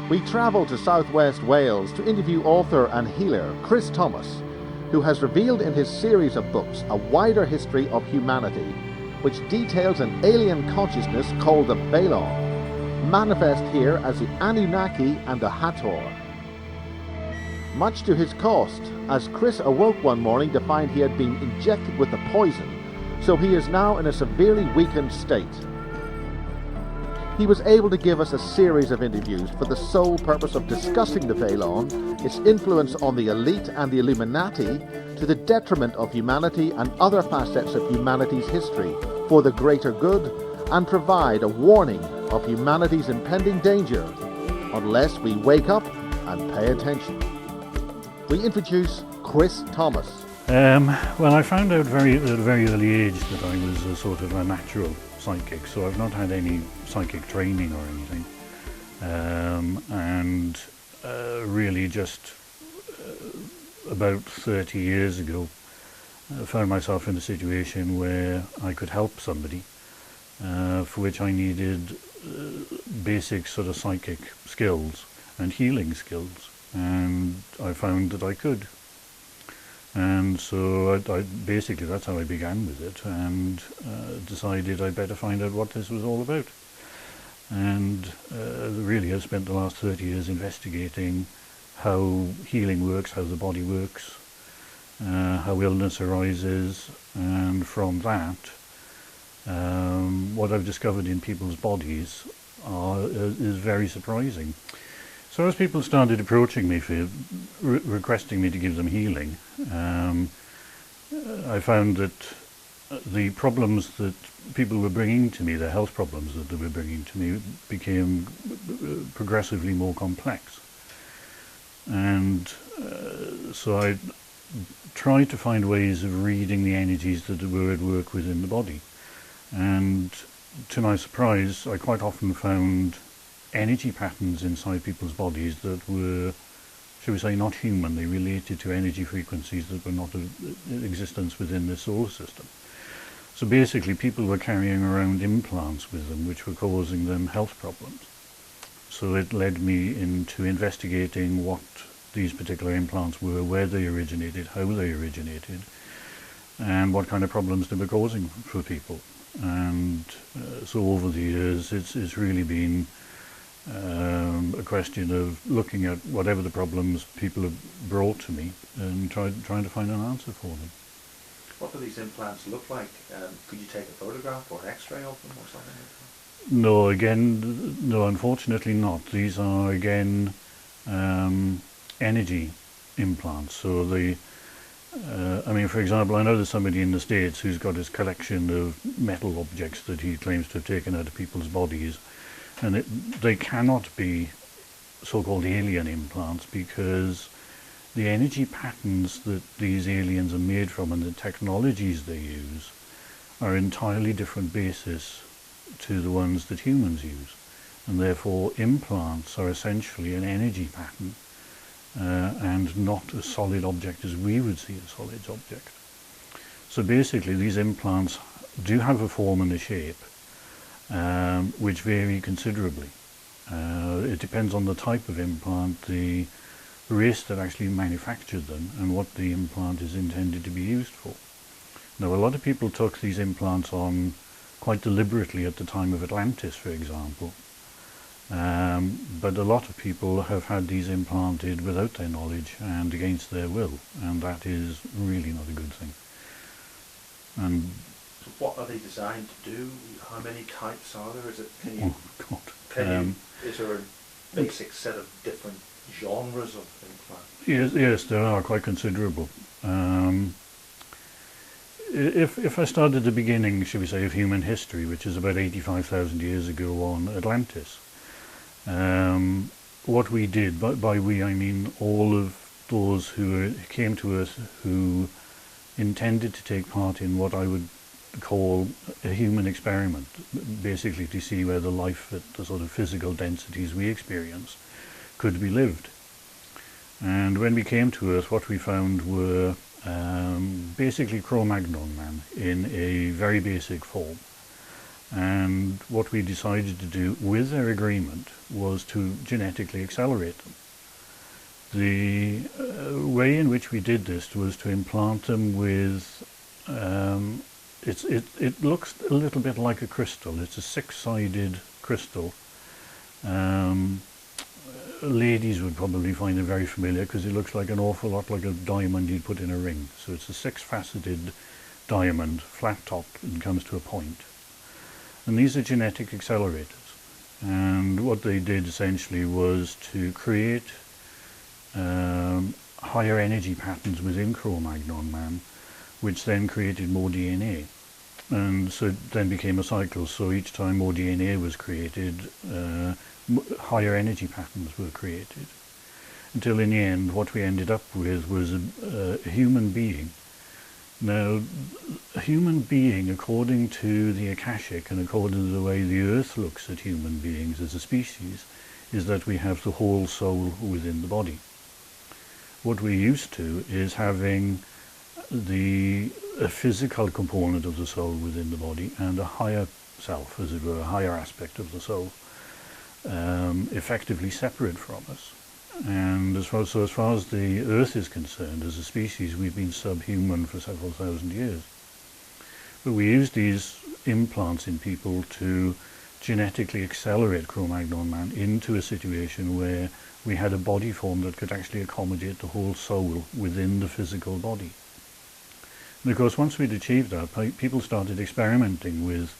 We travel to southwest Wales to interview author and healer Chris Thomas, who has revealed in his series of books a wider history of humanity, which details an alien consciousness called the Phaelon, manifest here as the Anunnaki and the Hathor. Much to his cost, as Chris awoke one morning to find he had been injected with the poison, so he is now in a severely weakened state. He was able to give us a series of interviews for the sole purpose of discussing the Phaelon, its influence on the elite and the Illuminati, to the detriment of humanity and other facets of humanity's history, for the greater good, and provide a warning of humanity's impending danger, unless we wake up and pay attention. We introduce Chris Thomas. Well, I found out at a very early age that I was a sort of a natural psychic, so I've not had any psychic training or anything, and really just about 30 years ago I found myself in a situation where I could help somebody, for which I needed basic sort of psychic skills and healing skills, and I found that I could. And so I basically, that's how I began with it, and decided I'd better find out what this was all about. And really I've spent the last 30 years investigating how healing works, how the body works, how illness arises, and from that, what I've discovered in people's bodies is very surprising. So as people started approaching me for requesting me to give them healing, I found that the problems that people were bringing to me, the health problems that they were bringing to me, became progressively more complex. And so I tried to find ways of reading the energies that were at work within the body. And to my surprise, I quite often found energy patterns inside people's bodies that were, shall we say, not human. They related to energy frequencies that were not in existence within the solar system. So basically people were carrying around implants with them which were causing them health problems. So it led me into investigating what these particular implants were, where they originated, how they originated, and what kind of problems they were causing for people. And so over the years it's really been a question of looking at whatever the problems people have brought to me and trying to find an answer for them. What do these implants look like? Could you take a photograph or an X-ray of them or something like that? No, unfortunately not. These are, again, energy implants. So I mean, for example, I know there's somebody in the States who's got his collection of metal objects that he claims to have taken out of people's bodies, and they cannot be so-called alien implants because the energy patterns that these aliens are made from and the technologies they use are entirely different basis to the ones that humans use, and therefore implants are essentially an energy pattern and not a solid object as we would see a solid object. So basically these implants do have a form and a shape which vary considerably. It depends on the type of implant, the race that actually manufactured them, and what the implant is intended to be used for. Now, a lot of people took these implants on quite deliberately at the time of Atlantis, for example, but a lot of people have had these implanted without their knowledge and against their will, and that is really not a good thing. And so what are they designed to do? How many types are there? Is it, is there a basic set of different genres of implants? Yes, there are quite considerable. If I start at the beginning, shall we say, of human history, which is about 85,000 years ago on Atlantis, what we did, by we I mean all of those who came to us who intended to take part in what I would call a human experiment, basically to see whether life at the sort of physical densities we experience could be lived. And when we came to Earth, what we found were basically Cro-Magnon man in a very basic form. And what we decided to do, with their agreement, was to genetically accelerate them. The way in which we did this was to implant them with, it looks a little bit like a crystal. It's a six-sided crystal. Ladies would probably find it very familiar because it looks like an awful lot like a diamond you'd put in a ring. So it's a six-faceted diamond, flat topped, and comes to a point. And these are genetic accelerators. And what they did essentially was to create higher energy patterns within Cro-Magnon man, which then created more DNA. And so it then became a cycle. So each time more DNA was created, higher energy patterns were created. Until in the end, what we ended up with was a human being. Now, a human being, according to the Akashic and according to the way the Earth looks at human beings as a species, is that we have the whole soul within the body. What we're used to is having a physical component of the soul within the body and a higher self, as it were, a higher aspect of the soul, effectively separate from us. And as far as the Earth is concerned, as a species, we've been subhuman for several thousand years. But we use these implants in people to genetically accelerate Cro-Magnon man into a situation where we had a body form that could actually accommodate the whole soul within the physical body. And of course, once we'd achieved that, people started experimenting with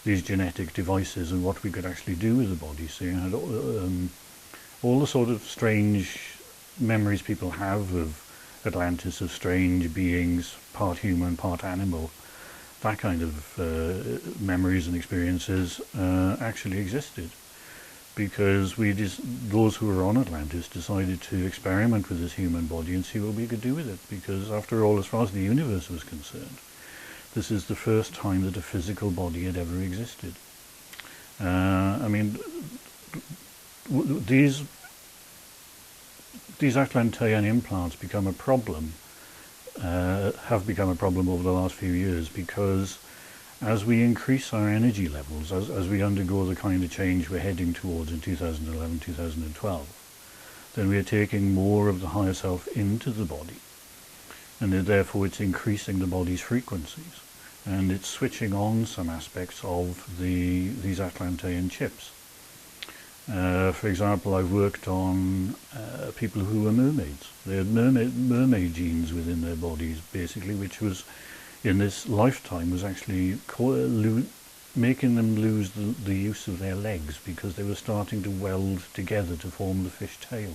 these genetic devices and what we could actually do with the body. So you had all the sort of strange memories people have of Atlantis, of strange beings, part human, part animal. That kind of memories and experiences actually existed, because those who were on Atlantis decided to experiment with this human body and see what we could do with it. Because after all, as far as the universe was concerned, this is the first time that a physical body had ever existed. I mean, these Atlantean implants become a problem, have become a problem over the last few years, because as we increase our energy levels, as we undergo the kind of change we're heading towards in 2011, 2012, then we are taking more of the higher self into the body, and therefore it's increasing the body's frequencies, and it's switching on some aspects of these Atlantean chips. For example, I've worked on people who were mermaids. They had mermaid genes within their bodies, basically, which was, in this lifetime, was actually making them lose the use of their legs, because they were starting to weld together to form the fish tail.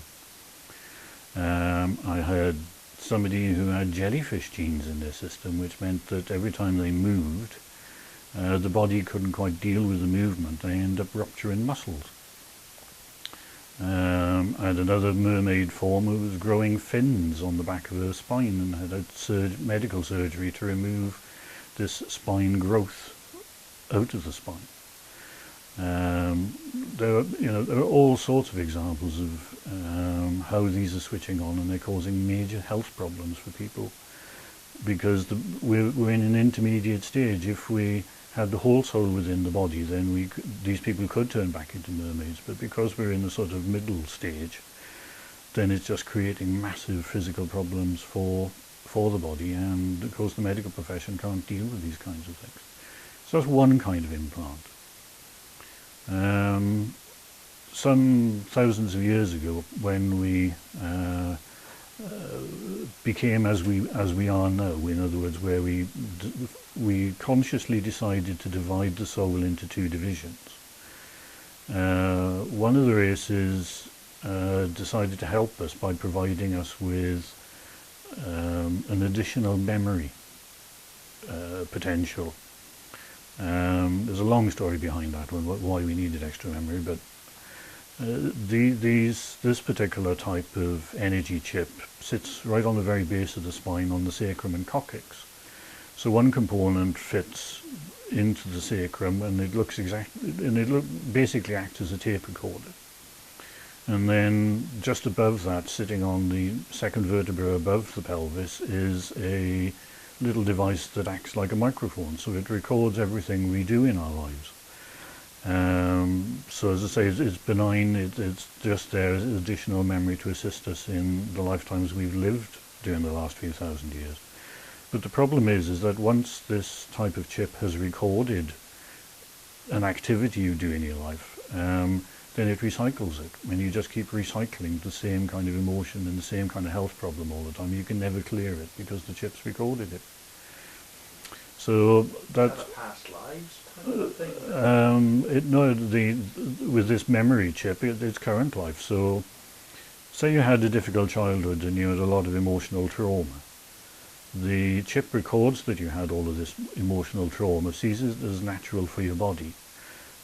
I had somebody who had jellyfish genes in their system, which meant that every time they moved, the body couldn't quite deal with the movement. They end up rupturing muscles. I had another mermaid form who was growing fins on the back of her spine and had medical surgery to remove this spine growth out of the spine. There are all sorts of examples of how these are switching on, and they're causing major health problems for people, because we're in an intermediate stage. If we had the whole soul within the body, then these people could turn back into mermaids, but because we're in a sort of middle stage, then it's just creating massive physical problems for the body, and of course the medical profession can't deal with these kinds of things. So that's one kind of implant. Some thousands of years ago, when we became as we are now, in other words, where we consciously decided to divide the soul into two divisions. One of the races decided to help us by providing us with an additional memory potential. There's a long story behind that one, why we needed extra memory, but this particular type of energy chip sits right on the very base of the spine, on the sacrum and coccyx. So one component fits into the sacrum, and it basically acts as a tape recorder. And then just above that, sitting on the second vertebra above the pelvis, is a little device that acts like a microphone, so it records everything we do in our lives. So as I say, it's benign, it's just there as additional memory to assist us in the lifetimes we've lived during the last few thousand years. But the problem is that once this type of chip has recorded an activity you do in your life, then it recycles it. And you just keep recycling the same kind of emotion and the same kind of health problem all the time. You can never clear it because the chip's recorded it. So that past lives kind of thing? with this memory chip, it's current life. So say you had a difficult childhood and you had a lot of emotional trauma. The chip records that you had all of this emotional trauma, sees it as natural for your body,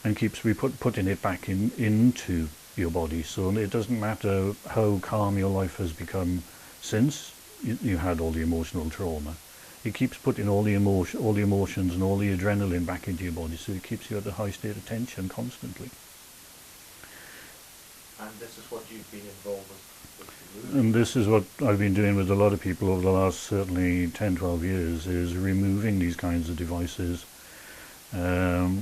and keeps putting it back into your body. So it doesn't matter how calm your life has become since you had all the emotional trauma. It keeps putting all the emotions and all the adrenaline back into your body, so it keeps you at a high state of tension constantly. And this is what you've been involved with the And this is what I've been doing with a lot of people over the last certainly 10, 12 years, is removing these kinds of devices,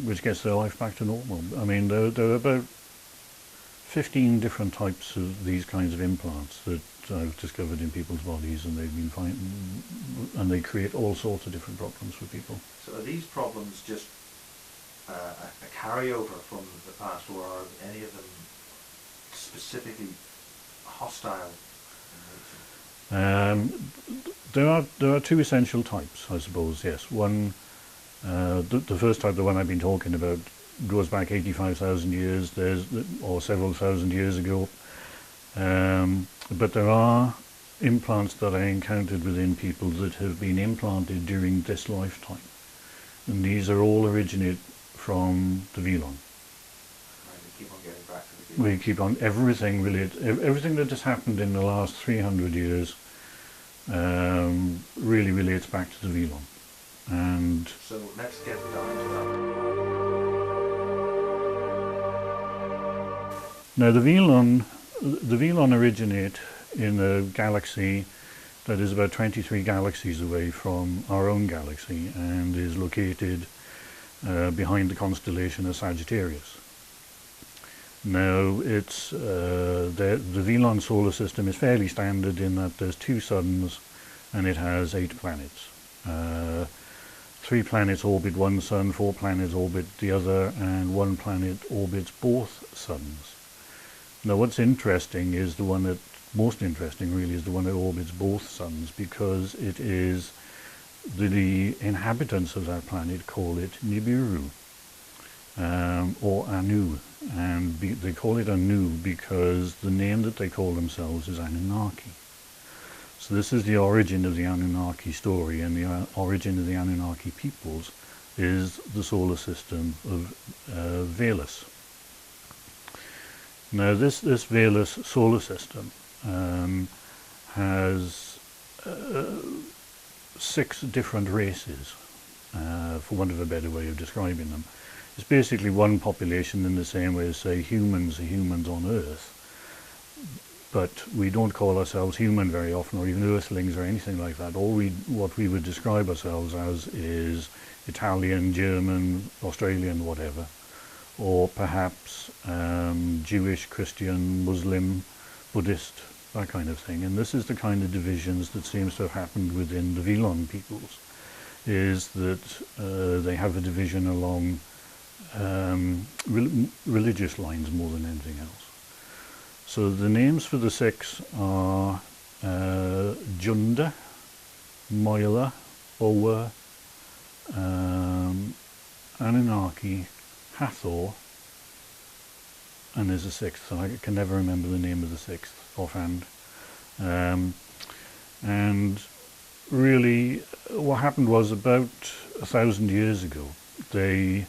which gets their life back to normal. I mean, there are about 15 different types of these kinds of implants that I've discovered in people's bodies, and they've been and they create all sorts of different problems for people. So are these problems just a carryover from the past, or are any of them specifically hostile in nature? There are two essential types, I suppose. Yes, one, the first type, the one I've been talking about, goes back 85,000 years. Or several thousand years ago. But there are implants that I encountered within people that have been implanted during this lifetime, and these are all originate from the Velon. Right, we keep on getting back to the We keep on everything that has happened in the last 300 years really relates back to the Velon. And so let's get down to that. now the Velon originate in a galaxy that is about 23 galaxies away from our own galaxy, and is located behind the constellation of Sagittarius. Now, it's the Velon solar system is fairly standard in that there's 2 suns and it has 8 planets. 3 planets orbit one sun, 4 planets orbit the other, and 1 planet orbits both suns. Now, what's interesting is most interesting really is the one that orbits both suns, because it is the inhabitants of that planet call it Nibiru, or Anu, and they call it Anu because the name that they call themselves is Anunnaki. So this is the origin of the Anunnaki story, and the origin of the Anunnaki peoples is the solar system of Veles. Now this Veles solar system has 6 different races, for want of a better way of describing them. It's basically one population in the same way as, say, humans are humans on Earth, but we don't call ourselves human very often, or even earthlings or anything like that. What we would describe ourselves as is Italian, German, Australian, whatever, or perhaps Jewish, Christian, Muslim, Buddhist, that kind of thing. And this is the kind of divisions that seems to have happened within the Velon peoples, is that they have a division along religious lines more than anything else. So the names for the 6 are Junda, Moila, Owa, Anunnaki, Hathor, and there's a 6th, and I can never remember the name of the 6th offhand. And really what happened was, about 1,000 years ago, they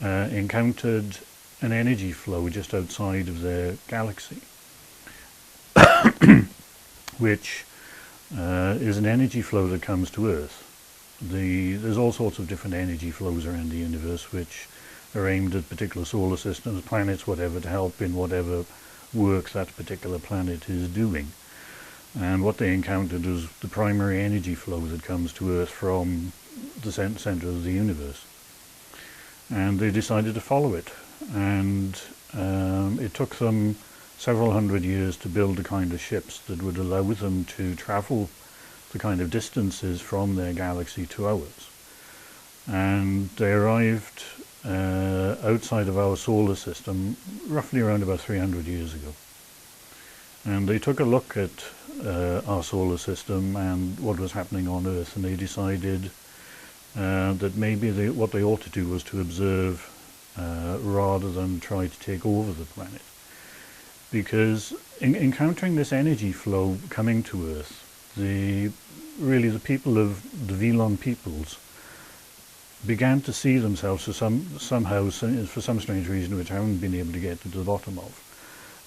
encountered an energy flow just outside of their galaxy, which is an energy flow that comes to Earth. There's all sorts of different energy flows around the universe which are aimed at particular solar systems, planets, whatever, to help in whatever work that particular planet is doing. And what they encountered was the primary energy flow that comes to Earth from the center of the universe. And they decided to follow it. And it took them several hundred years to build the kind of ships that would allow them to travel the kind of distances from their galaxy to ours. And they arrived outside of our solar system roughly around about 300 years ago. And they took a look at our solar system and what was happening on Earth, and they decided that maybe what they ought to do was to observe rather than try to take over the planet. Because encountering this energy flow coming to Earth, really the people of the Velon peoples began to see themselves for some strange reason which I haven't been able to get to the bottom of,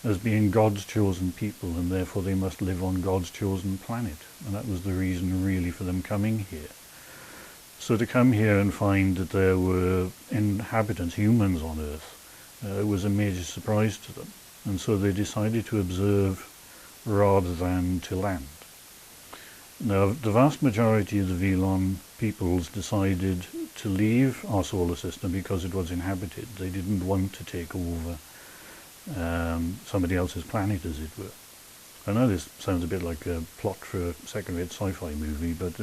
as being God's chosen people, and therefore they must live on God's chosen planet. And that was the reason really for them coming here. So to come here and find that there were inhabitants, humans on Earth, was a major surprise to them. And so they decided to observe rather than to land. Now, the vast majority of the Velon peoples decided to leave our solar system because it was inhabited. They didn't want to take over somebody else's planet, as it were. I know this sounds a bit like a plot for a second-rate sci-fi movie, but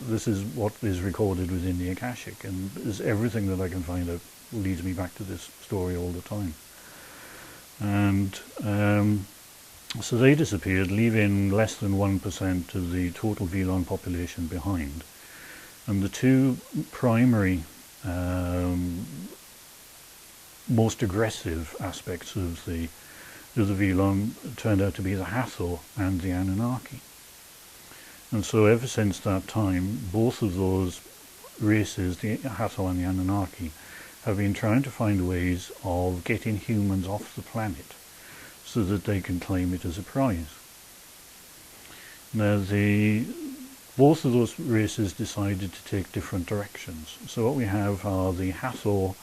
this is what is recorded within the Akashic, and is everything that I can find out leads me back to this story all the time. And so they disappeared, leaving less than 1% of the total Velon population behind. And the two primary most aggressive aspects of the Velon turned out to be the Hathor and the Anunnaki. And so ever since that time, both of those races, the Hathor and the Anunnaki, have been trying to find ways of getting humans off the planet so that they can claim it as a prize. Now, both of those races decided to take different directions. So what we have are the Hathor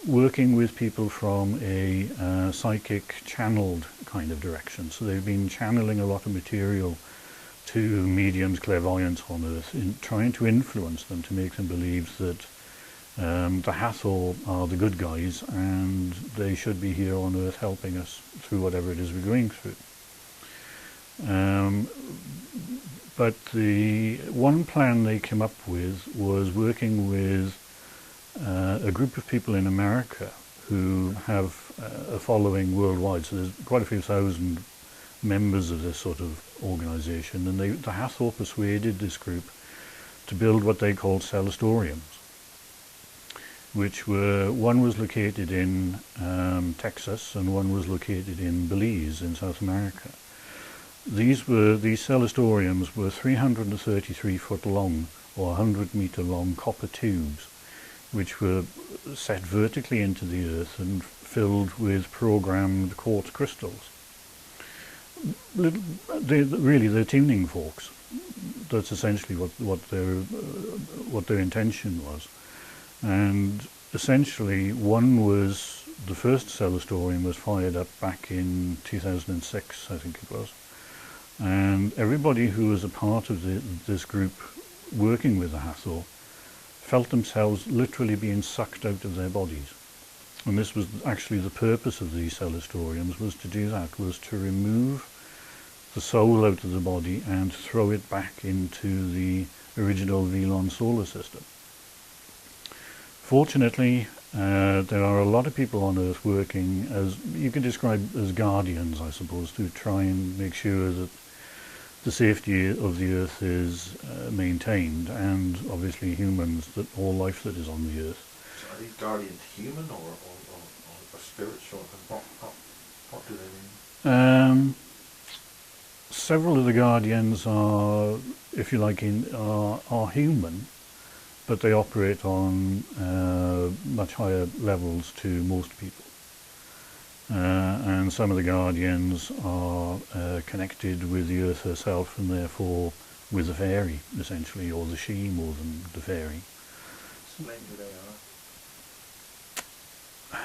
working with people from a psychic channeled kind of direction. So they've been channeling a lot of material to mediums, clairvoyants on Earth, in trying to influence them to make them believe that the Hathor are the good guys and they should be here on Earth helping us through whatever it is we're going through. But the one plan they came up with was working with a group of people in America who have a following worldwide. So there's quite a few thousand members of this sort of organization, and the Hathor persuaded this group to build what they called celestoriums, which one was located in Texas and one was located in Belize in South America. These celestoriums were 333 foot long or 100 meter long copper tubes, which were set vertically into the earth and filled with programmed quartz crystals. They're tuning forks. That's essentially what their intention was. And essentially, the first celestorium was fired up back in 2006, I think it was. And everybody who was a part of this group working with the Hathor felt themselves literally being sucked out of their bodies. And this was actually the purpose of these celestoriums, was to do that, was to remove the soul out of the body and throw it back into the original Velon solar system. Fortunately, there are a lot of people on Earth working as, you could describe as guardians, I suppose, to try and make sure that the safety of the Earth is maintained, and obviously humans, that all life that is on the Earth. So are these guardians human or spiritual? What do they mean? Several of the guardians are, if you like, are human, but they operate on much higher levels to most people. And some of the guardians are connected with the Earth herself, and therefore with the fairy, essentially, or the she more than the fairy. Explain who they are.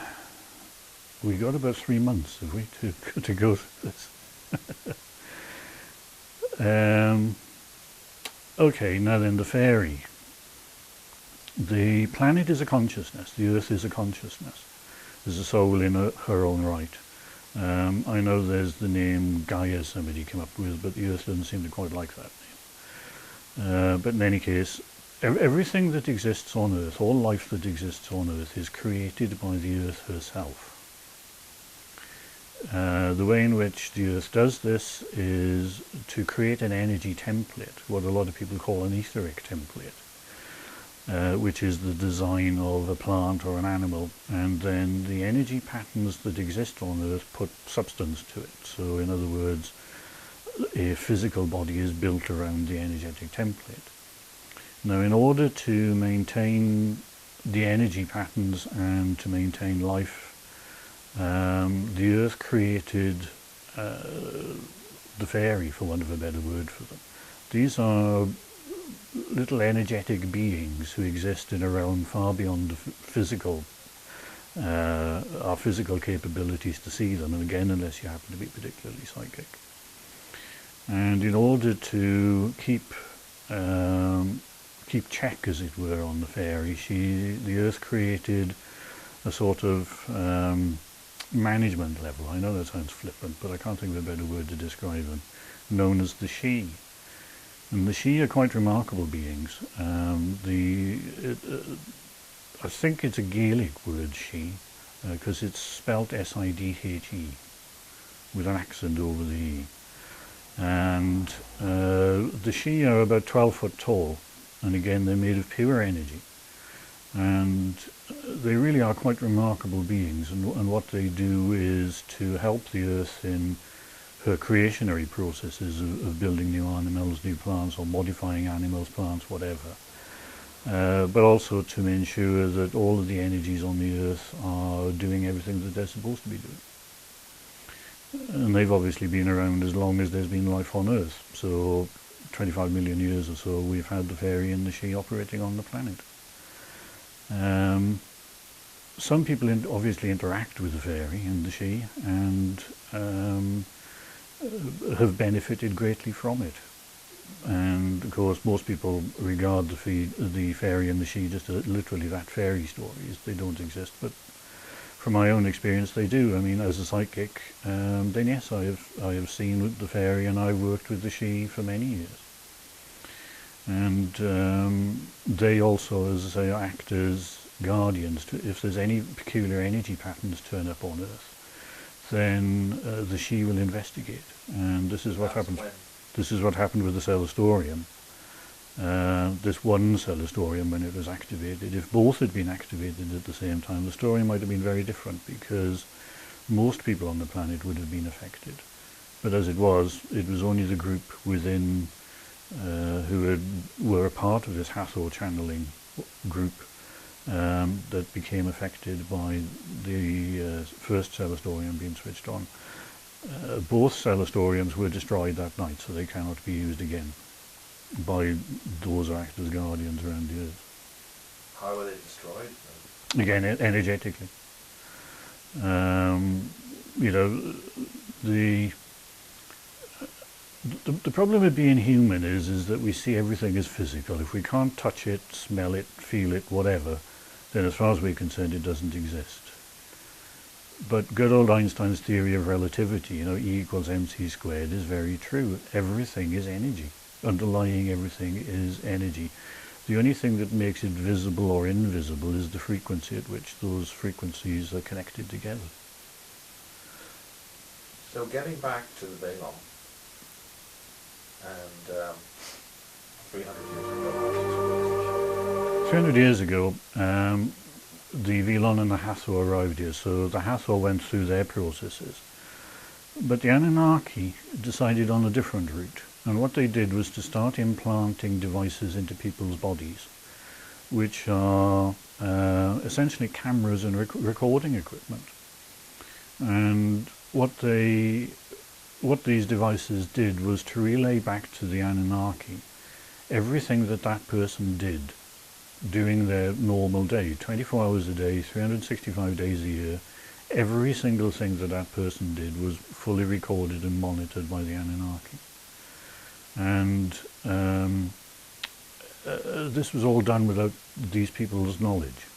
We got about 3 months, have we, to go through this. Okay, now then, the fairy. The planet is a consciousness. The Earth is a consciousness. There's a soul in her own right. I know there's the name Gaia somebody came up with, but the Earth doesn't seem to quite like that name. But in any case, everything that exists on Earth, all life that exists on Earth, is created by the Earth herself. The way in which the Earth does this is to create an energy template, what a lot of people call an etheric template, which is the design of a plant or an animal, and then the energy patterns that exist on Earth put substance to it. So in other words, a physical body is built around the energetic template. Now, in order to maintain the energy patterns and to maintain life, the Earth created the fairy, for want of a better word for them. These are little energetic beings who exist in a realm far beyond the physical, our physical capabilities to see them, and again, unless you happen to be particularly psychic. And in order to keep check, as it were, on the fairy, the Earth created a sort of management level. I know that sounds flippant, but I can't think of a better word to describe them, known as the Sidhe. And the Sidhe are quite remarkable beings. I think it's a Gaelic word, Sidhe, because it's spelt S-I-D-H-E, with an accent over the E. And the Sidhe are about 12 foot tall, and again they're made of pure energy. And they really are quite remarkable beings, and what they do is to help the Earth in her creationary processes of building new animals, new plants, or modifying animals, plants, whatever. But also to ensure that all of the energies on the Earth are doing everything that they're supposed to be doing. And they've obviously been around as long as there's been life on Earth. So 25 million years or so we've had the fairy and the Sidhe operating on the planet. Some people obviously interact with the fairy and the Sidhe and have benefited greatly from it. And of course most people regard the fairy and the Sidhe just as literally that fairy stories. They don't exist, but from my own experience they do. I mean, as a psychic, then yes, I have seen the fairy and I've worked with the Sidhe for many years. And they also, as I say, act as guardians. If there's any peculiar energy patterns turn up on Earth, then the Sidhe will investigate. And this is what happened. This is what happened with the Celestorium. This one Celestorium, when it was activated, if both had been activated at the same time, the story might have been very different, because most people on the planet would have been affected. But as it was only the group within who were a part of this Hathor channeling group that became affected by the first Celestorium being switched on. Both Celestoriums were destroyed that night, so they cannot be used again by those who act as guardians around the Earth. How were they destroyed? Again, energetically. You know, the problem with being human is that we see everything as physical. If we can't touch it, smell it, feel it, whatever, then as far as we're concerned it doesn't exist. But good old Einstein's theory of relativity, you know, E equals mc squared, is very true. Everything is energy. Underlying everything is energy. The only thing that makes it visible or invisible is the frequency at which those frequencies are connected together. So getting back to the Velon, and 300 years ago, the Velon and the Hathor arrived here, so the Hathor went through their processes. But the Anunnaki decided on a different route, and what they did was to start implanting devices into people's bodies, which are essentially cameras and recording equipment. And what these devices did was to relay back to the Anunnaki everything that person did during their normal day, 24 hours a day, 365 days a year, every single thing that that person did was fully recorded and monitored by the Anunnaki. And this was all done without these people's knowledge.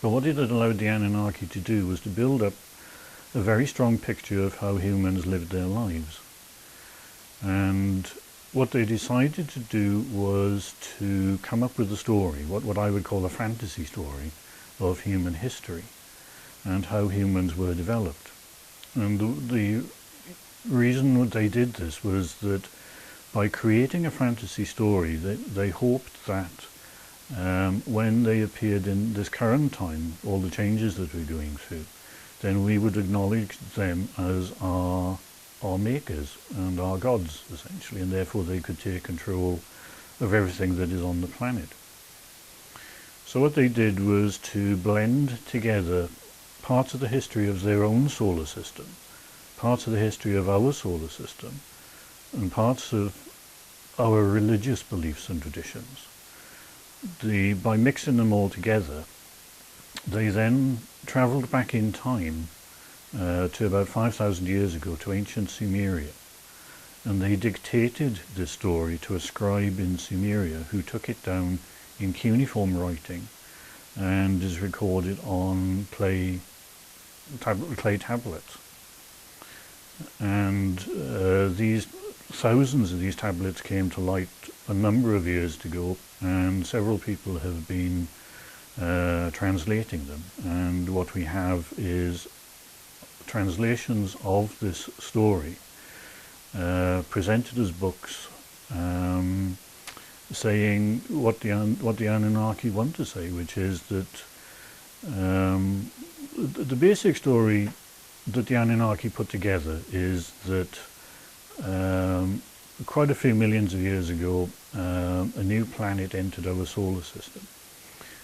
But what it had allowed the Anunnaki to do was to build up a very strong picture of how humans lived their lives. And what they decided to do was to come up with a story, what I would call a fantasy story of human history and how humans were developed. And the reason they did this was that by creating a fantasy story, they hoped that when they appeared in this current time, all the changes that we're going through, then we would acknowledge them as our makers and our gods, essentially, and therefore they could take control of everything that is on the planet. So what they did was to blend together parts of the history of their own solar system, parts of the history of our solar system, and parts of our religious beliefs and traditions. By mixing them all together, they then travelled back in time to about 5,000 years ago to ancient Sumeria, and they dictated this story to a scribe in Sumeria who took it down in cuneiform writing and is recorded on clay tablets. And these thousands of these tablets came to light a number of years ago, and several people have been translating them. And what we have is translations of this story presented as books, saying what the Anunnaki want to say, which is that the basic story that the Anunnaki put together is that quite a few millions of years ago, a new planet entered our solar system,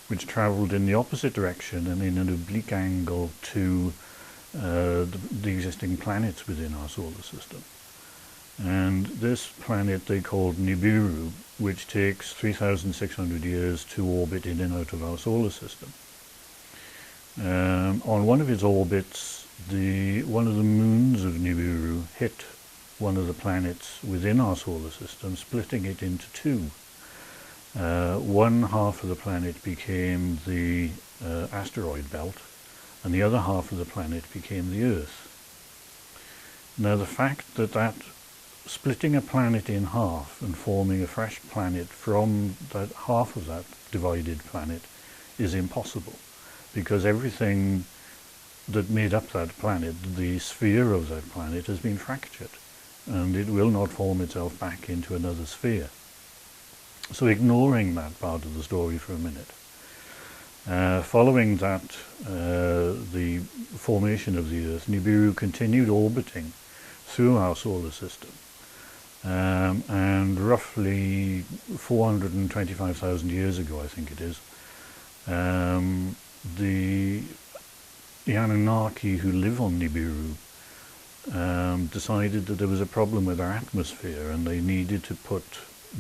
which travelled in the opposite direction and in an oblique angle to the existing planets within our solar system. And this planet they called Nibiru, which takes 3,600 years to orbit in and out of our solar system. On one of its orbits, one of the moons of Nibiru hit one of the planets within our solar system, splitting it into two. One half of the planet became the asteroid belt, and the other half of the planet became the Earth. Now, the fact that splitting a planet in half and forming a fresh planet from that half of that divided planet is impossible, because everything that made up that planet, the sphere of that planet, has been fractured, and it will not form itself back into another sphere. So ignoring that part of the story for a minute, following that, the formation of the Earth, Nibiru continued orbiting through our solar system, and roughly 425,000 years ago, I think it is, the Anunnaki who live on Nibiru decided that there was a problem with our atmosphere, and they needed to put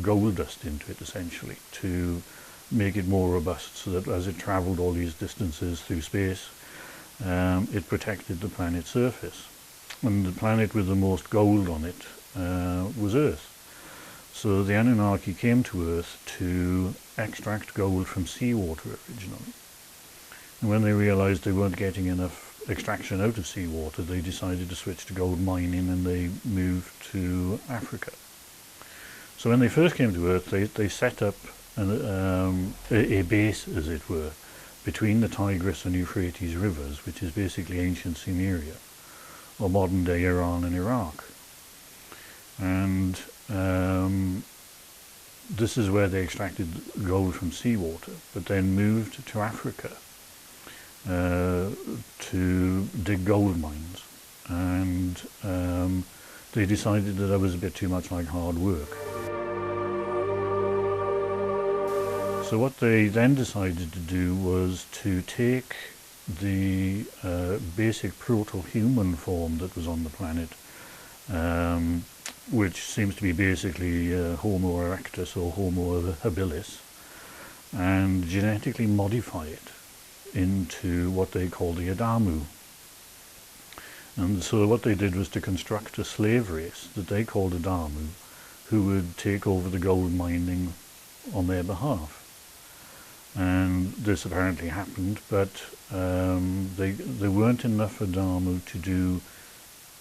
gold dust into it, essentially, to make it more robust, so that as it travelled all these distances through space, it protected the planet's surface. And the planet with the most gold on it was Earth. So the Anunnaki came to Earth to extract gold from seawater originally. And when they realised they weren't getting enough extraction out of seawater, they decided to switch to gold mining, and they moved to Africa. So when they first came to Earth, they set up a base, as it were, between the Tigris and Euphrates rivers, which is basically ancient Sumeria, or modern-day Iran and Iraq. And this is where they extracted gold from seawater, but then moved to Africa to dig gold mines. And they decided that was a bit too much like hard work. So what they then decided to do was to take the basic proto-human form that was on the planet, which seems to be basically Homo erectus or Homo habilis, and genetically modify it into what they called the Adamu. And so what they did was to construct a slave race that they called Adamu, who would take over the gold mining on their behalf. And this apparently happened, but there weren't enough Adamu to do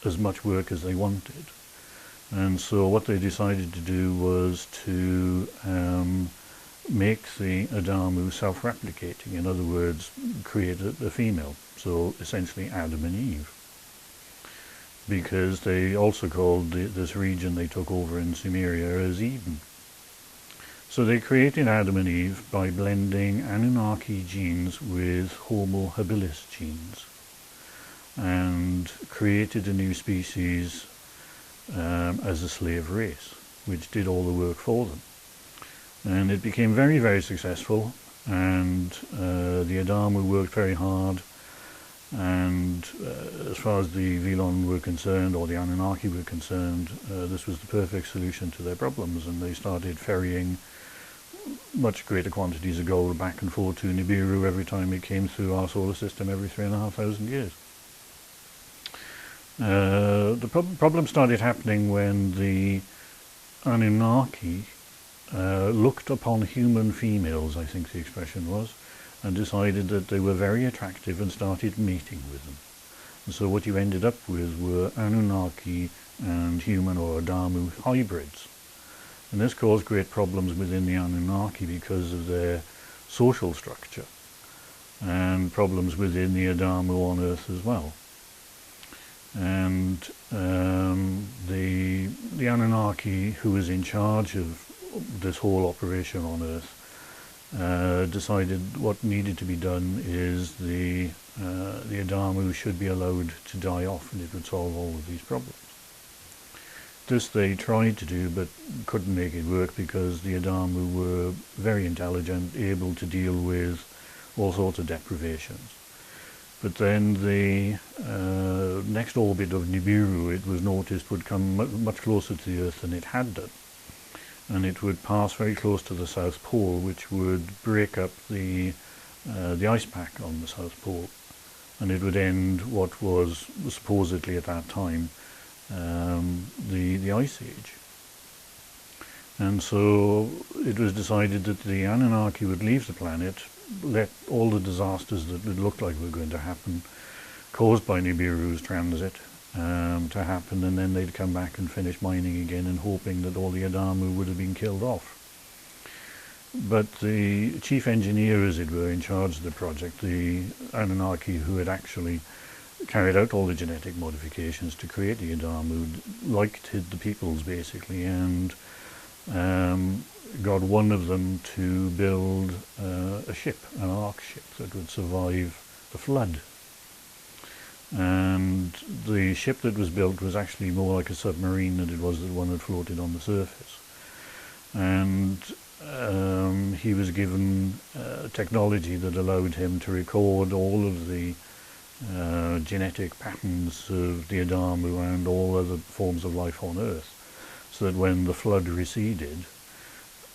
as much work as they wanted. And so what they decided to do was to make the Adamu self-replicating. In other words, create a female. So essentially Adam and Eve. Because they also called this region they took over in Sumeria as Eden. So they created Adam and Eve by blending Anunnaki genes with Homo habilis genes and created a new species as a slave race, which did all the work for them. And it became very, very successful, and the Adamu worked very hard, and as far as the Velon were concerned, or the Anunnaki were concerned, this was the perfect solution to their problems, and they started ferrying much greater quantities of gold back and forth to Nibiru every time it came through our solar system every 3,500 years. The problem started happening when the Anunnaki looked upon human females, I think the expression was, and decided that they were very attractive and started mating with them. And so what you ended up with were Anunnaki and human or Adamu hybrids. And this caused great problems within the Anunnaki because of their social structure, and problems within the Adamu on Earth as well. And the Anunnaki, who was in charge of this whole operation on Earth, decided what needed to be done is the Adamu should be allowed to die off, and it would solve all of these problems. This they tried to do, but couldn't make it work because the Adamu were very intelligent, able to deal with all sorts of deprivations. But then the next orbit of Nibiru, it was noticed, would come much closer to the Earth than it had done. And it would pass very close to the South Pole, which would break up the ice pack on the South Pole. And it would end what was supposedly at that time the Ice Age. And so it was decided that the Anunnaki would leave the planet, let all the disasters that it looked like were going to happen, caused by Nibiru's transit, to happen, and then they'd come back and finish mining again and hoping that all the Adamu would have been killed off. But the chief engineer, as it were, in charge of the project, the Anunnaki who had actually carried out all the genetic modifications to create the Adamu, liked the peoples basically, and got one of them to build a ship, an ark ship that would survive the flood. And the ship that was built was actually more like a submarine than it was the one that floated on the surface. And he was given technology that allowed him to record all of the genetic patterns of the Adamu and all other forms of life on Earth, so that when the flood receded,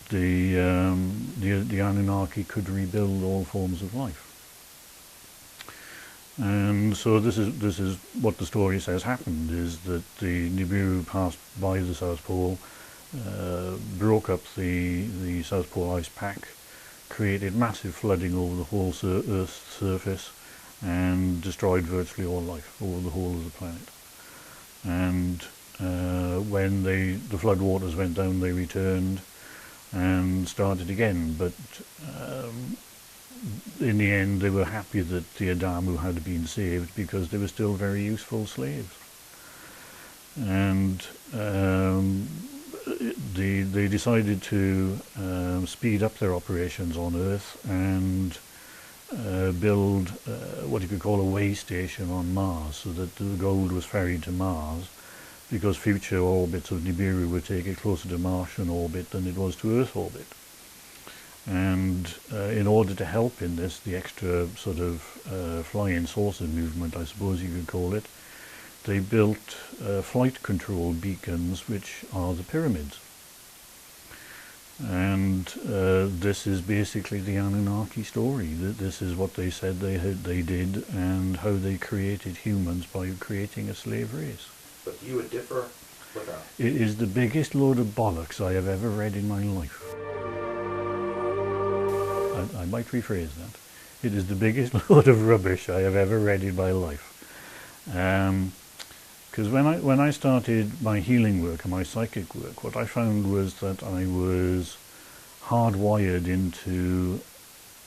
the Anunnaki could rebuild all forms of life. And so this is what the story says happened, is that the Nibiru passed by the South Pole, broke up the South Pole ice pack, created massive flooding over the whole Earth's surface, and destroyed virtually all life over the whole of the planet. And when the flood waters went down, they returned and started again, but in the end they were happy that the Adamu had been saved because they were still very useful slaves. And they decided to speed up their operations on Earth and build what you could call a way station on Mars, so that the gold was ferried to Mars, because future orbits of Nibiru would take it closer to Martian orbit than it was to Earth orbit. And in order to help in this, the extra sort of flying saucer movement, I suppose you could call it, they built flight control beacons, which are the pyramids. And this is basically the Anunnaki story. This is what they said they did, and how they created humans by creating a slave race. But you would differ with that. It is the biggest load of bollocks I have ever read in my life. I might rephrase that. It is the biggest load of rubbish I have ever read in my life. Because when I started my healing work and my psychic work, what I found was that I was hardwired into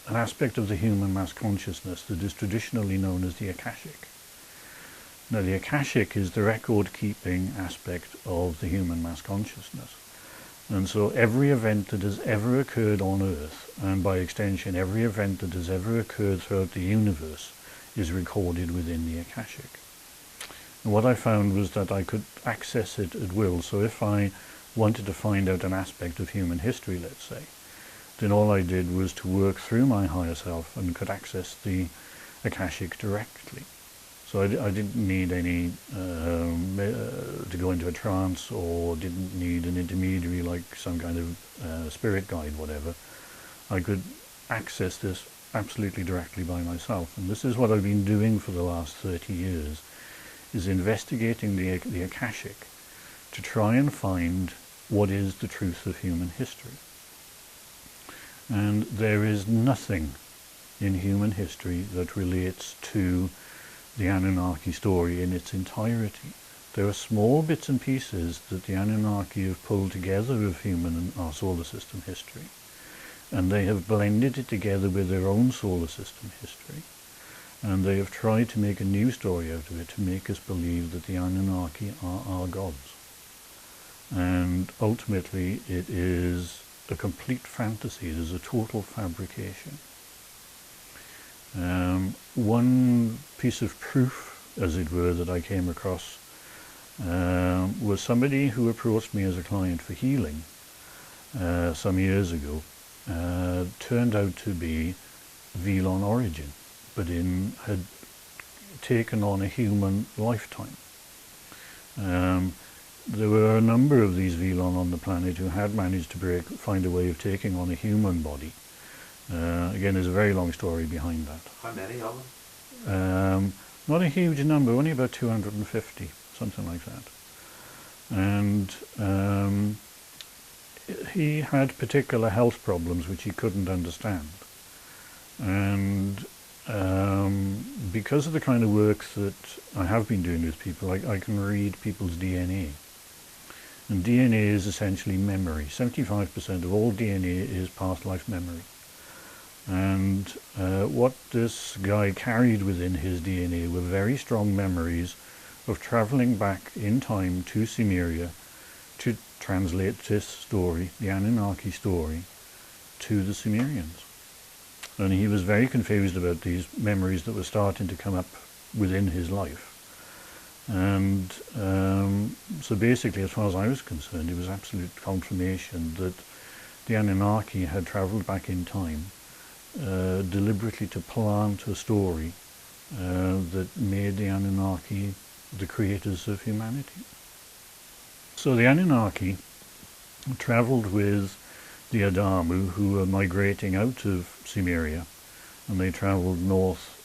an aspect of the human mass consciousness that is traditionally known as the Akashic. Now, the Akashic is the record-keeping aspect of the human mass consciousness. And so every event that has ever occurred on Earth, and by extension every event that has ever occurred throughout the universe, is recorded within the Akashic. And what I found was that I could access it at will. So if I wanted to find out an aspect of human history, let's say, then all I did was to work through my higher self and could access the Akashic directly. So I didn't need any to go into a trance, or didn't need an intermediary like some kind of spirit guide, whatever. I could access this absolutely directly by myself. And this is what I've been doing for the last 30 years, is investigating the Akashic to try and find what is the truth of human history. And there is nothing in human history that relates to the Anunnaki story in its entirety. There are small bits and pieces that the Anunnaki have pulled together of human and our solar system history, and they have blended it together with their own solar system history, and they have tried to make a new story out of it to make us believe that the Anunnaki are our gods. And ultimately it is a complete fantasy. It is a total fabrication. One piece of proof, as it were, that I came across was somebody who approached me as a client for healing some years ago. Turned out to be Velon origin, but had taken on a human lifetime. There were a number of these Velon on the planet who had managed to find a way of taking on a human body. Again, there's a very long story behind that. How many of them? Not a huge number, only about 250, something like that. And he had particular health problems which he couldn't understand. And because of the kind of work that I have been doing with people, I can read people's DNA. And DNA is essentially memory. 75% of all DNA is past life memory. And what this guy carried within his DNA were very strong memories of traveling back in time to Cimmeria to translate this story, the Anunnaki story, to the Cimmerians. And he was very confused about these memories that were starting to come up within his life. And so basically, as far as I was concerned, it was absolute confirmation that the Anunnaki had traveled back in time deliberately to plant a story that made the Anunnaki the creators of humanity. So the Anunnaki travelled with the Adamu, who were migrating out of Cimmeria, and they travelled north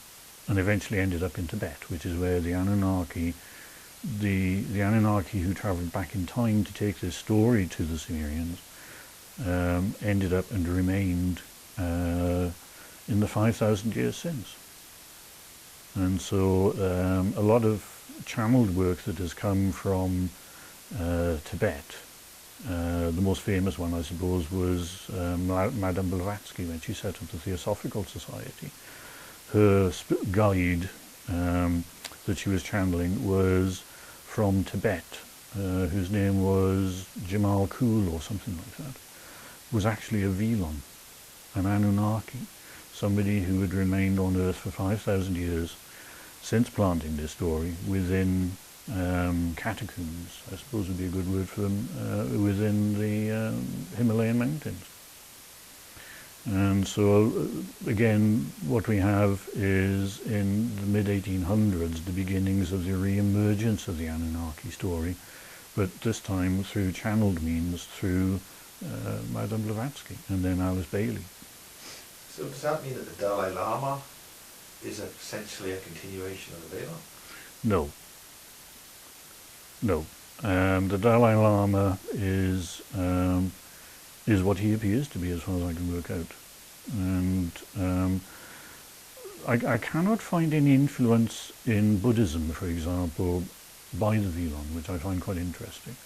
and eventually ended up in Tibet, which is where the Anunnaki, the Anunnaki who travelled back in time to take this story to the Cimmerians, ended up and remained in the 5,000 years since. And so a lot of channeled work that has come from Tibet, the most famous one I suppose was Madame Blavatsky when she set up the Theosophical Society. Her guide that she was channeling was from Tibet, whose name was Jamal Kul or something like that, was actually a Velon, an Anunnaki, somebody who had remained on Earth for 5,000 years since planting this story within catacombs, I suppose would be a good word for them, within the Himalayan mountains. And so again, what we have is in the mid-1800s the beginnings of the re-emergence of the Anunnaki story, but this time through channeled means, through Madame Blavatsky, and then Alice Bailey. So does that mean that the Dalai Lama is essentially a continuation of the Velan? No. No. The Dalai Lama is what he appears to be, as far as I can work out. And I cannot find any influence in Buddhism, for example, by the Velan, which I find quite interesting.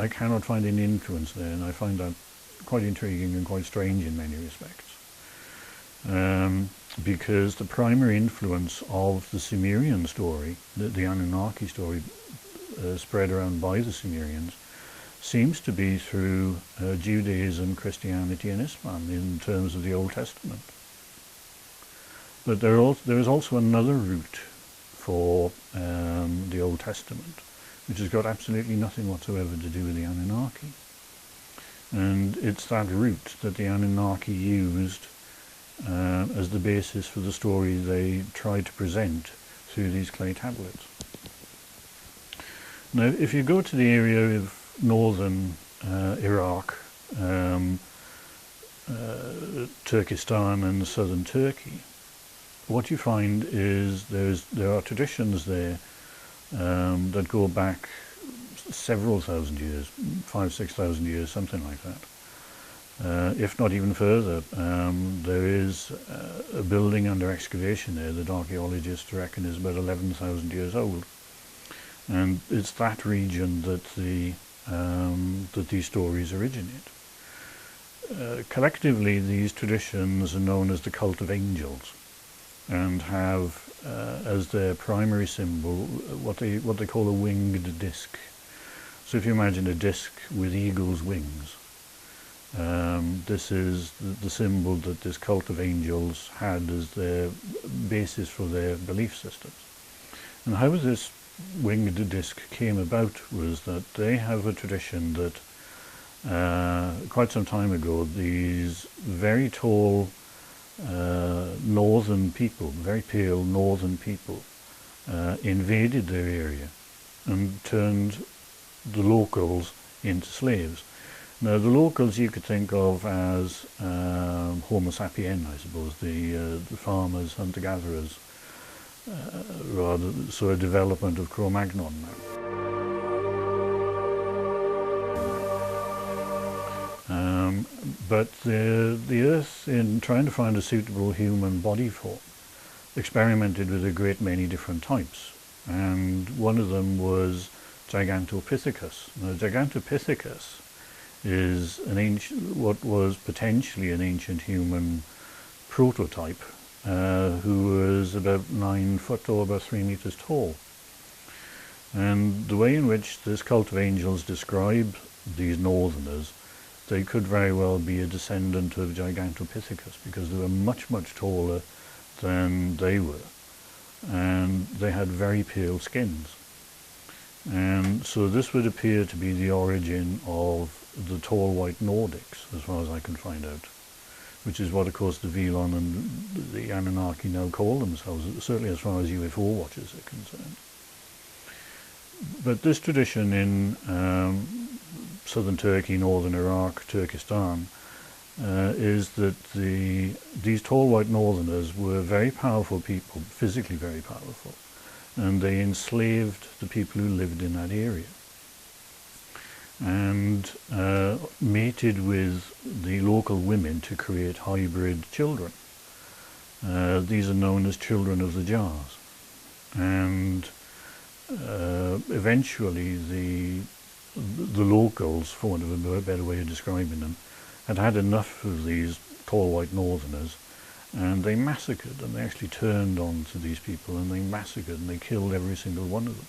I cannot find any influence there, and I find that quite intriguing and quite strange in many respects. Because the primary influence of the Sumerian story, the Anunnaki story spread around by the Sumerians, seems to be through Judaism, Christianity and Islam in terms of the Old Testament. But there is also another route for the Old Testament, which has got absolutely nothing whatsoever to do with the Anunnaki. And it's that route that the Anunnaki used as the basis for the story they tried to present through these clay tablets. Now, if you go to the area of northern Iraq, Turkestan and southern Turkey, what you find is there are traditions there that go back several thousand years, 5,000-6,000 years, something like that. If not even further, there is a building under excavation there that archaeologists reckon is about 11,000 years old, and it's that region that that these stories originate. Collectively, these traditions are known as the cult of angels, and have as their primary symbol what they call a winged disc. So if you imagine a disc with eagle's wings, this is the symbol that this cult of angels had as their basis for their belief systems. And how this winged disc came about was that they have a tradition that quite some time ago these very tall northern people, very pale northern people, invaded their area and turned the locals into slaves. Now, the locals you could think of as Homo sapien, I suppose, the farmers, hunter-gatherers, rather, so a development of Cro-Magnon now. But the Earth, in trying to find a suitable human body form, experimented with a great many different types, and one of them was Gigantopithecus. Now, Gigantopithecus is what was potentially an ancient human prototype, who was about 9 foot or about 3 meters tall. And the way in which this cult of angels describe these northerners, they could very well be a descendant of Gigantopithecus, because they were much, much taller than they were, and they had very pale skins. And so this would appear to be the origin of the tall white Nordics, as far as I can find out, which is what, of course, the Velan and the Anunnaki now call themselves, certainly as far as UFO watchers are concerned. But this tradition in southern Turkey, northern Iraq, Turkestan, is that these tall white northerners were very powerful people, physically very powerful, and they enslaved the people who lived in that area, and mated with the local women to create hybrid children. These are known as children of the jars, and eventually the locals, for want of a better way of describing them, had enough of these tall white northerners, and they massacred, and they actually turned on to these people, and they massacred and they killed every single one of them.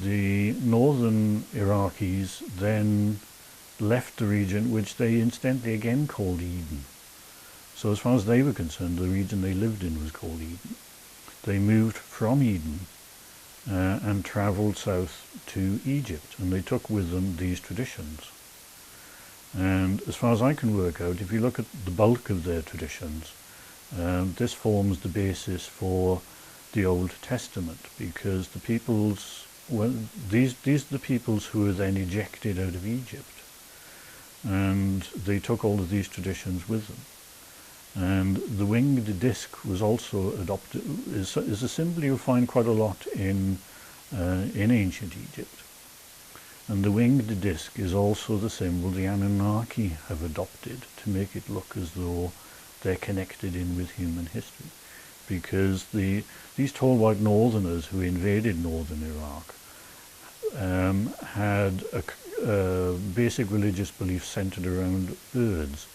The northern Iraqis then left the region, which they incidentally again called Eden. So as far as they were concerned, the region they lived in was called Eden. They moved from Eden and travelled south to Egypt, and they took with them these traditions. And as far as I can work out, if you look at the bulk of their traditions, this forms the basis for the Old Testament, because the peoples, well, these are the peoples who were then ejected out of Egypt, and they took all of these traditions with them. And the winged disc was also adopted, is a symbol you'll find quite a lot in ancient Egypt. And the winged disc is also the symbol the Anunnaki have adopted to make it look as though they're connected in with human history. Because these tall white northerners who invaded northern Iraq had a basic religious belief centered around birds.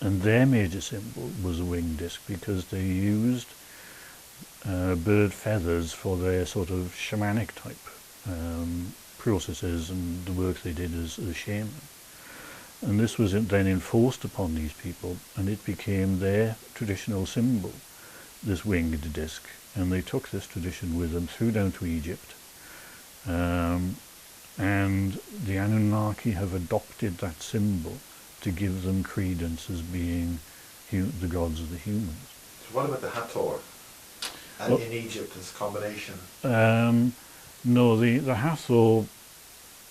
And their major symbol was a winged disc, because they used bird feathers for their sort of shamanic type processes and the work they did as shaman. And this was then enforced upon these people, and it became their traditional symbol, this winged disc. And they took this tradition with them through down to Egypt. And the Anunnaki have adopted that symbol to give them credence as being the gods of the humans. So what about the Hathor? And in Egypt, this combination? No, the Hathor,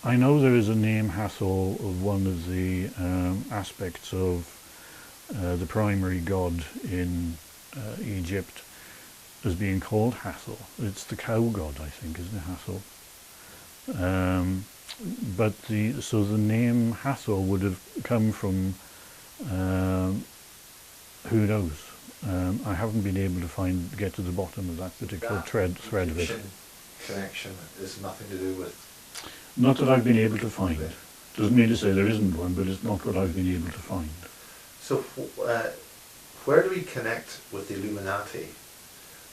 I know there is a name Hathor of one of the aspects of the primary god in Egypt as being called Hathor. It's the cow god, I think, isn't it, Hathor? But so the name Hathor would have come from, who knows? I haven't been able to get to the bottom of that particular thread of it. Connection is nothing to do with. Not that I've been able to find. Doesn't mean to say there isn't one, but it's not what I've been able to find. So, where do we connect with the Illuminati?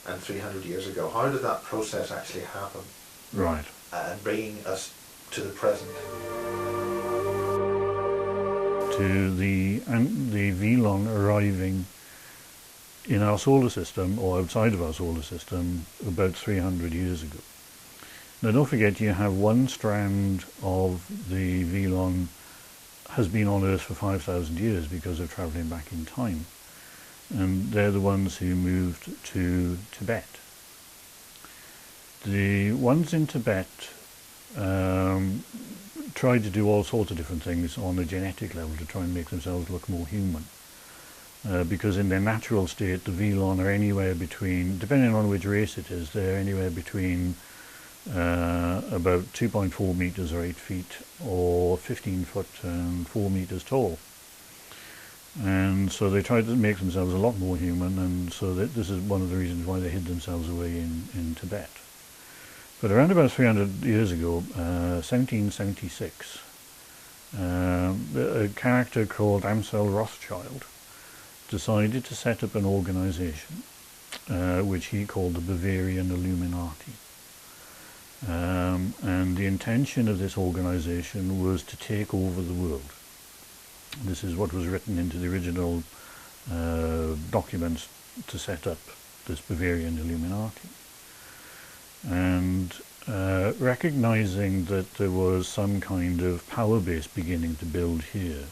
And 300 years ago, how did that process actually happen? Right. And bringing us to the present. To the Velon arriving in our solar system, or outside of our solar system, about 300 years ago. Now don't forget, you have one strand of the Velon has been on Earth for 5,000 years because of travelling back in time. And they're the ones who moved to Tibet. The ones in Tibet tried to do all sorts of different things on a genetic level to try and make themselves look more human. Because in their natural state, the Velon are anywhere between, depending on which race it is, they're anywhere between about 2.4 meters or 8 feet, or 15 foot and 4 meters tall. And so they tried to make themselves a lot more human, and so this is one of the reasons why they hid themselves away in Tibet. But around about 300 years ago, 1776, a character called Amsel Rothschild decided to set up an organization which he called the Bavarian Illuminati. And the intention of this organization was to take over the world. This is what was written into the original documents to set up this Bavarian Illuminati. And recognizing that there was some kind of power base beginning to build here,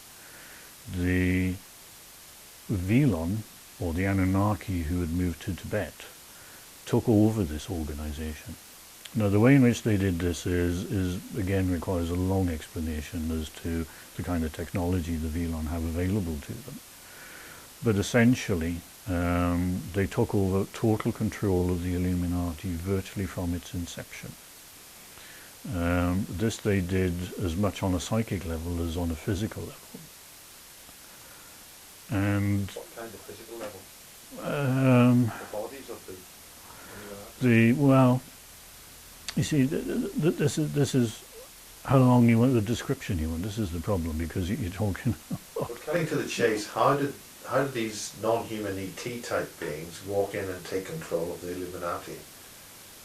the Velon, or the Anunnaki who had moved to Tibet, took over this organization. Now the way in which they did this is again requires a long explanation as to the kind of technology the Velon have available to them. But essentially they took over total control of the Illuminati virtually from its inception. This they did as much on a psychic level as on a physical level. And What kind of physical level? The bodies of the well, you see, this is how long you want the description you want. This is the problem, because you're talking. But cutting to the chase, how did these non-human ET type beings walk in and take control of the Illuminati?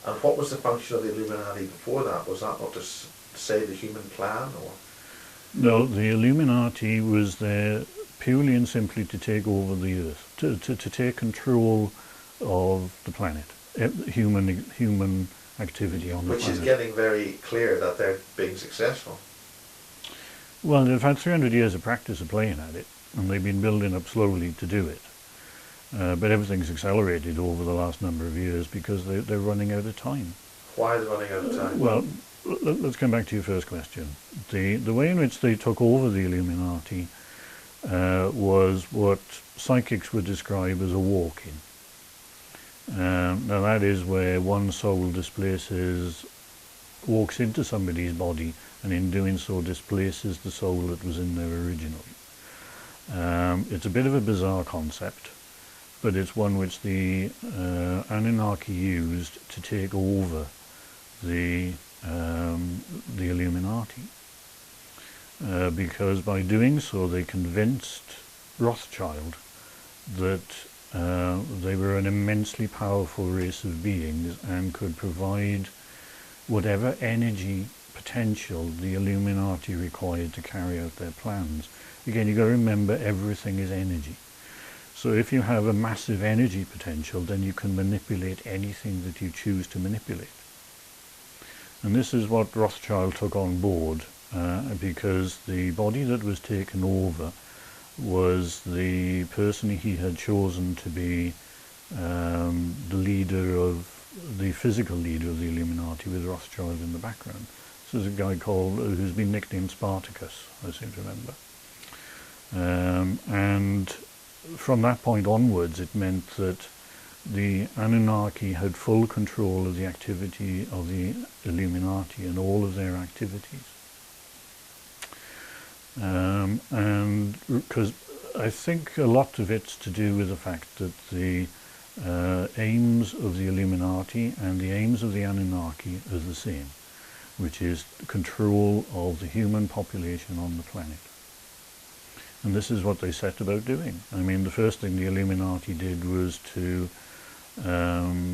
And what was the function of the Illuminati before that? Was that not to save the human plan, or? No, the Illuminati was there purely and simply to take over the Earth, to take control of the planet, human activity on the planet. Which is getting very clear that they're being successful. Well, they've had 300 years of practice of playing at it, and they've been building up slowly to do it. But everything's accelerated over the last number of years because they're running out of time. Why are they running out of time? Well, let's come back to your first question. The way in which they took over the Illuminati was what psychics would describe as a walk-in. Now that is where one soul walks into somebody's body, and in doing so displaces the soul that was in there originally. It's a bit of a bizarre concept, but it's one which the Anunnaki used to take over the Illuminati, because by doing so they convinced Rothschild that they were an immensely powerful race of beings and could provide whatever energy potential the Illuminati required to carry out their plans. Again, you've got to remember, everything is energy. So if you have a massive energy potential, then you can manipulate anything that you choose to manipulate. And this is what Rothschild took on board, because the body that was taken over was the person he had chosen to be the leader of, the physical leader of the Illuminati, with Rothschild in the background. This is a guy who's been nicknamed Spartacus, I seem to remember. And from that point onwards, it meant that the Anunnaki had full control of the activity of the Illuminati and all of their activities. And because I think a lot of it's to do with the fact that the aims of the Illuminati and the aims of the Anunnaki are the same, which is control of the human population on the planet. And this is what they set about doing. I mean, the first thing the Illuminati did was to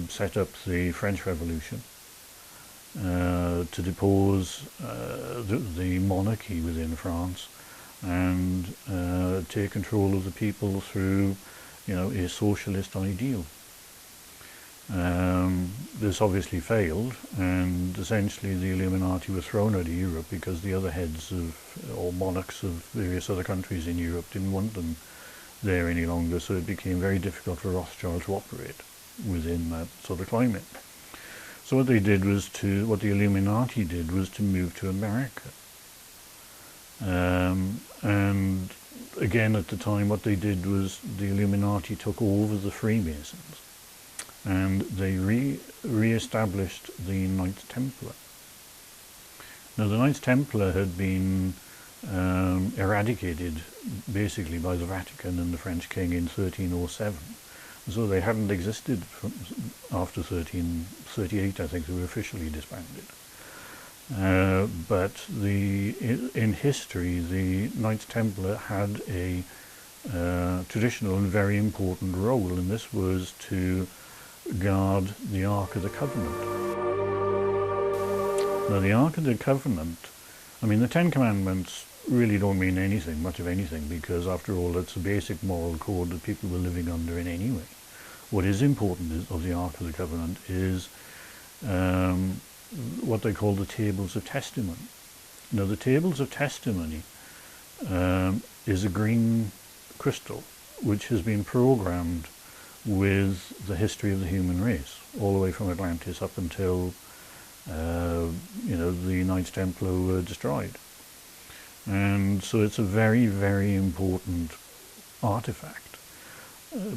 set up the French Revolution, to depose the monarchy within France and take control of the people through, a socialist ideal. This obviously failed, and essentially the Illuminati were thrown out of Europe because the other heads or monarchs of various other countries in Europe didn't want them there any longer, so it became very difficult for Rothschild to operate within that sort of climate. So what the Illuminati did was to move to America. And again, at the time, what they did was the Illuminati took over the Freemasons, and they re-established the Knights Templar. Now, the Knights Templar had been eradicated basically by the Vatican and the French king in 1307. So they hadn't existed after 1338, I think they were officially disbanded. But in history, the Knights Templar had a traditional and very important role, and this was to guard the Ark of the Covenant. Now, the Ark of the Covenant, I mean, the Ten Commandments really don't mean anything, much of anything, because after all, it's a basic moral code that people were living under in any way. What is important of the Ark of the Covenant is what they call the Tables of Testimony. Now, the Tables of Testimony is a green crystal which has been programmed with the history of the human race, all the way from Atlantis up until the Knights Templar were destroyed. And so it's a very, very important artifact,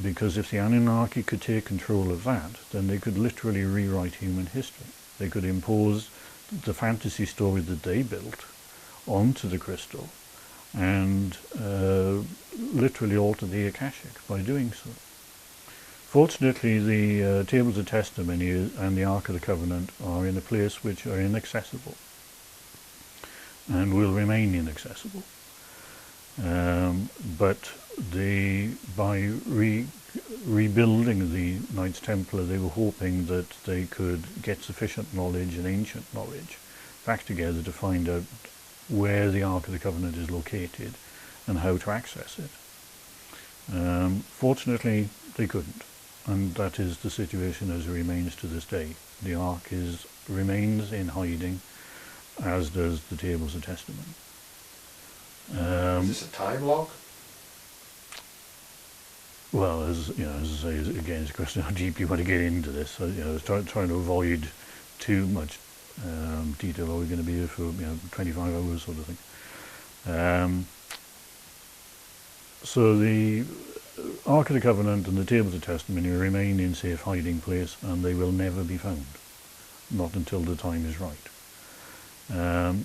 because if the Anunnaki could take control of that, then they could literally rewrite human history. They could impose the fantasy story that they built onto the crystal and literally alter the Akashic by doing so. Fortunately, the Tables of Testimony and the Ark of the Covenant are in a place which are inaccessible and will remain inaccessible. But by rebuilding the Knights Templar, they were hoping that they could get sufficient knowledge and ancient knowledge back together to find out where the Ark of the Covenant is located and how to access it. Fortunately, they couldn't, and that is the situation as it remains to this day. The Ark remains in hiding, as does the Tables of Testimony. Is this a time log? Well, as you know, as I say, again, it's a question of how deep you want to get into this. So, you know, trying to avoid too much detail. Are we going to be here for 25 hours, sort of thing? So the Ark of the Covenant and the Tables of Testimony remain in safe hiding place, and they will never be found, not until the time is right.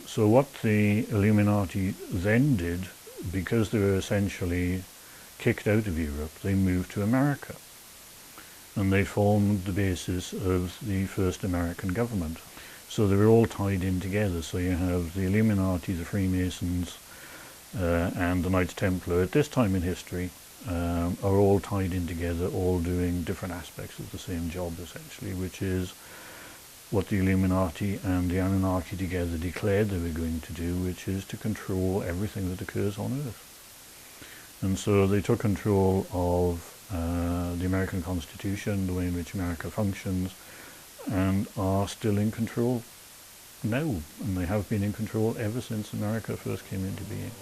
So what the Illuminati then did, because they were essentially kicked out of Europe, they moved to America, and they formed the basis of the first American government. So they were all tied in together. So you have the Illuminati, the Freemasons, and the Knights Templar at this time in history are all tied in together, all doing different aspects of the same job essentially, which is what the Illuminati and the Anunnaki together declared they were going to do, which is to control everything that occurs on Earth. And so they took control of the American Constitution, the way in which America functions, and are still in control now. And they have been in control ever since America first came into being.